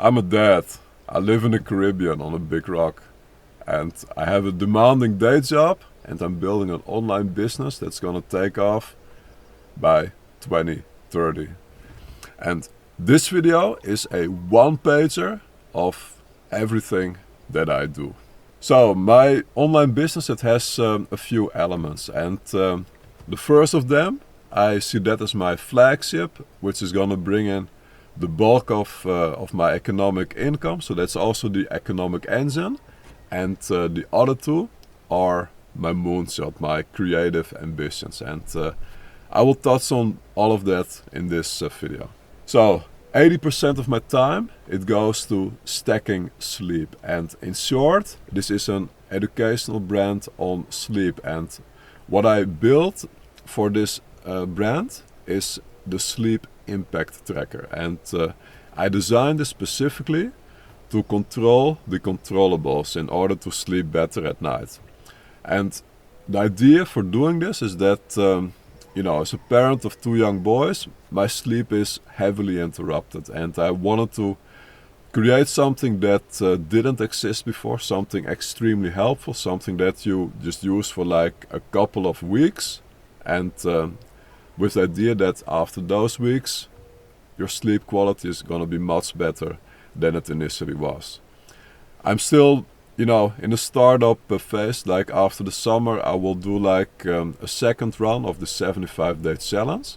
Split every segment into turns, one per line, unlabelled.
I'm a dad. I live in the Caribbean on a big rock. And I have a demanding day job and I'm building an online business that's gonna take off by 2030. And this video is a one-pager of everything that I do. So my online business, it has a few elements, and the first of them, I see that as my flagship, which is gonna bring in the bulk of my economic income. So that's also the economic engine. And the other two are my moonshot, my creative ambitions. And I will touch on all of that in this video. So 80% of my time, it goes to stacking sleep. And in short, this is an educational brand on sleep. And what I built for this brand is the Sleep Impact Tracker. And I designed this specifically to control the controllables in order to sleep better at night. And the idea for doing this is that, as a parent of two young boys, my sleep is heavily interrupted. And I wanted to create something that didn't exist before, something extremely helpful, something that you just use for like a couple of weeks. And with the idea that after those weeks, your sleep quality is gonna be much better than it initially was. I'm still, in the startup phase. Like after the summer, I will do like a second run of the 75-day challenge.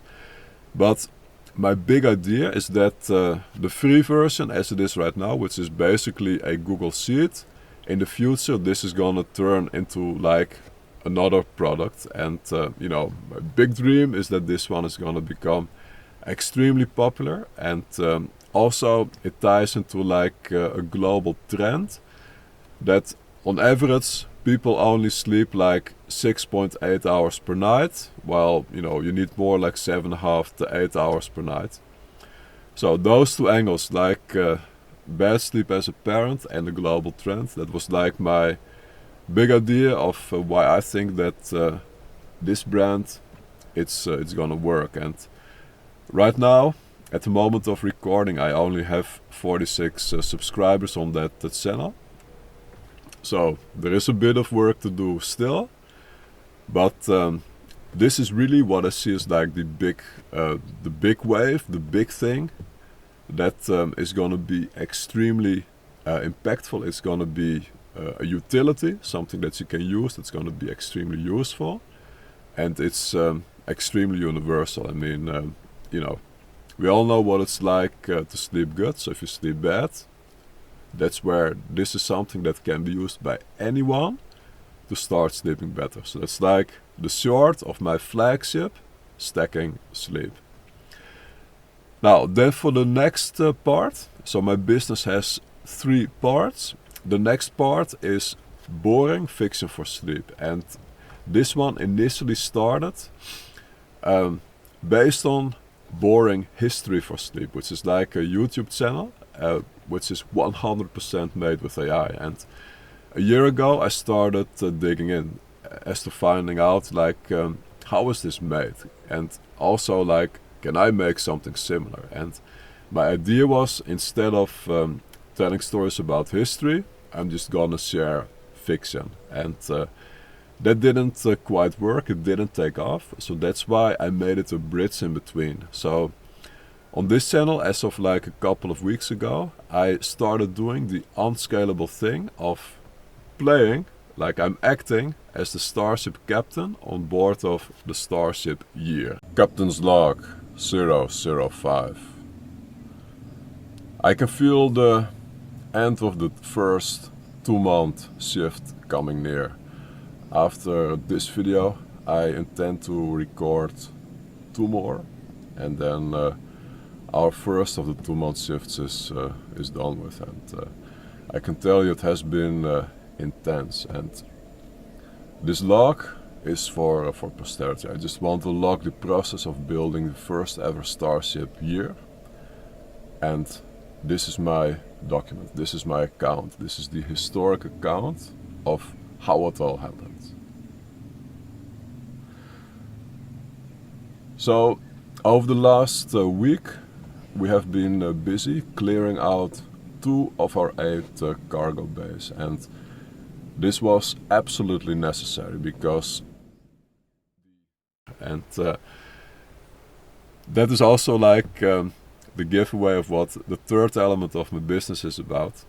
But my big idea is that the free version, as it is right now, which is basically a Google Sheet, in the future this is gonna turn into like another product. And my big dream is that this one is gonna become extremely popular. And also it ties into like a global trend that on average people only sleep like 6.8 hours per night, while you need more like 7.5 to 8 hours per night. So those two angles, like bad sleep as a parent and the global trend, that was like my big idea of why I think that this brand, it's gonna work. And right now, at the moment of recording, I only have 46 subscribers on that channel. So there is a bit of work to do still, but this is really what I see as like the big wave, the big thing that is going to be extremely impactful. It's going to be a utility, something that you can use that's going to be extremely useful, and it's extremely universal. I mean, we all know what it's like to sleep good. So if you sleep bad, that's where this is something that can be used by anyone to start sleeping better. So that's like the short of my flagship, stacking sleep. Now then, for the next part, so my business has 3 parts. The next part is boring fiction for sleep. And this one initially started based on boring history for sleep, which is like a YouTube channel which is 100% made with AI. And a year ago I started digging in as to finding out like how is this made, and also like can I make something similar. And my idea was, instead of telling stories about history, I'm just gonna share fiction. And that didn't quite work, it didn't take off, so that's why I made it a bridge in between. So on this channel, as of like a couple of weeks ago, I started doing the unscalable thing of playing, like I'm acting as the Starship captain on board of the Starship Year. Captain's log 005. I can feel the end of the first 2-month shift coming near. After this video, I intend to record 2 more, and then our first of the 2-month shifts is done with. And I can tell you it has been intense. And this log is for posterity. I just want to log the process of building the first ever Starship Year. And this is my document, this is my account, this is the historic account of how it all happened. So over the last week we have been busy clearing out 2 of our 8 cargo bays, and this was absolutely necessary because that is also like the giveaway of what the third element of my business is about,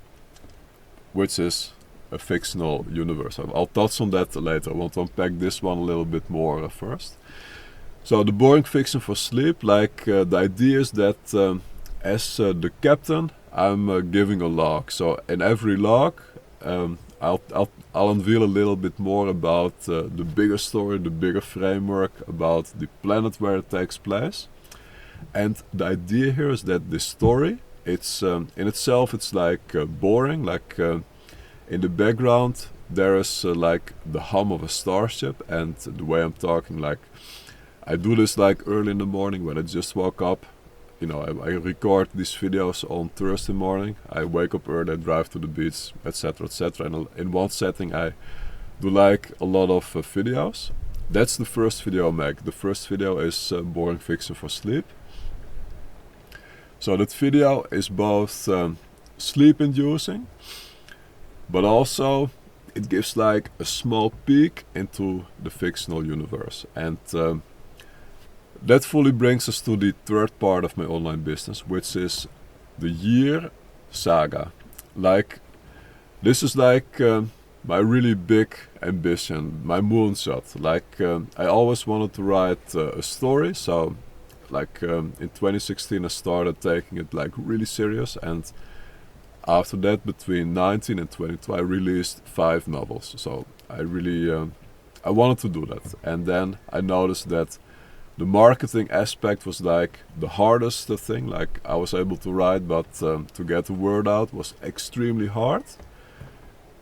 which is a fictional universe. I'll touch on that later. I want to unpack this one a little bit more first. So the boring fiction for sleep, like the idea is that as the captain, I'm giving a log. So in every log, I'll unveil a little bit more about the bigger story, the bigger framework, about the planet where it takes place. And the idea here is that this story, it's in itself, it's like boring. Like in the background, there is like the hum of a starship, and the way I'm talking, like I do this like early in the morning when I just woke up. You know, I record these videos on Thursday morning. I wake up early, I drive to the beach, etc., etc. And in one setting, I do like a lot of videos. That's the first video I make. The first video is boring fiction for sleep. So that video is both sleep-inducing, but also it gives like a small peek into the fictional universe. And that fully brings us to the third part of my online business, which is the year saga. Like, this is like my really big ambition, my moonshot. Like, I always wanted to write a story, so like in 2016 I started taking it like really serious, and after that, between 19 and 22, I released 5 novels. So I really, I wanted to do that. And then I noticed that the marketing aspect was like the hardest thing. Like, I was able to write, but to get the word out was extremely hard.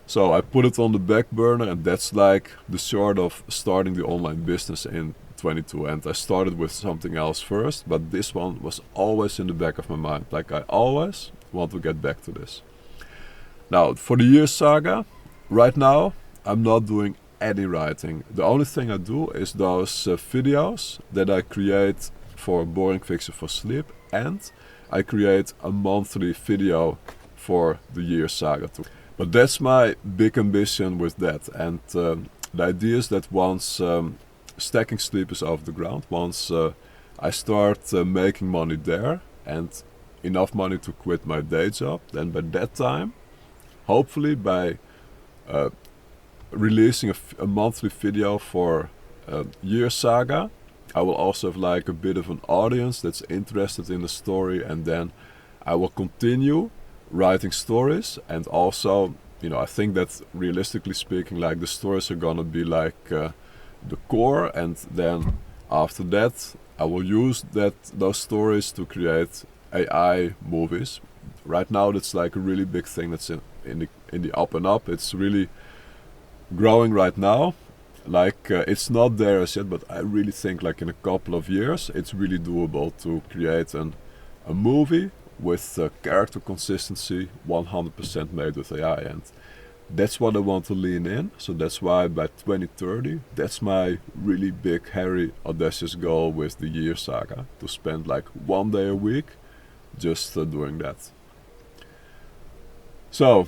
So I put it on the back burner, and that's like the sort of starting the online business in 22. And I started with something else first, but this one was always in the back of my mind. Like, I always want to get back to this. Now, for the year saga, right now I'm not doing any writing. The only thing I do is those videos that I create for Boring Fiction for Sleep, and I create a monthly video for the year saga too. But that's my big ambition with that. And the idea is that once Stacking Sleep is off the ground, once I start making money there and enough money to quit my day job, then by that time, hopefully by releasing a monthly video for Year Saga, I will also have like a bit of an audience that's interested in the story, and then I will continue writing stories. And also, you know, I think that realistically speaking, like the stories are gonna be like the core, and then after that I will use those stories to create AI movies. Right now that's like a really big thing that's in the up and up. It's really growing right now. Like it's not there as yet, but I really think like in a couple of years it's really doable to create a movie with character consistency 100% made with AI, and that's what I want to lean in. So that's why by 2030, that's my really big, hairy, audacious goal with the Year Saga, to spend like 1 day a week just doing that. So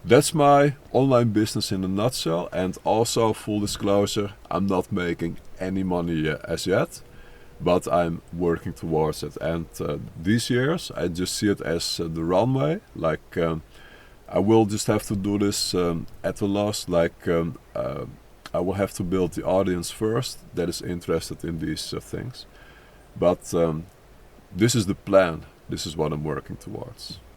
that's my online business in a nutshell. And also, full disclosure, I'm not making any money as yet, but I'm working towards it. And these years I just see it as the runway. Like I will just have to do this at the last. Like I will have to build the audience first that is interested in these things. But this is the plan. This is what I'm working towards.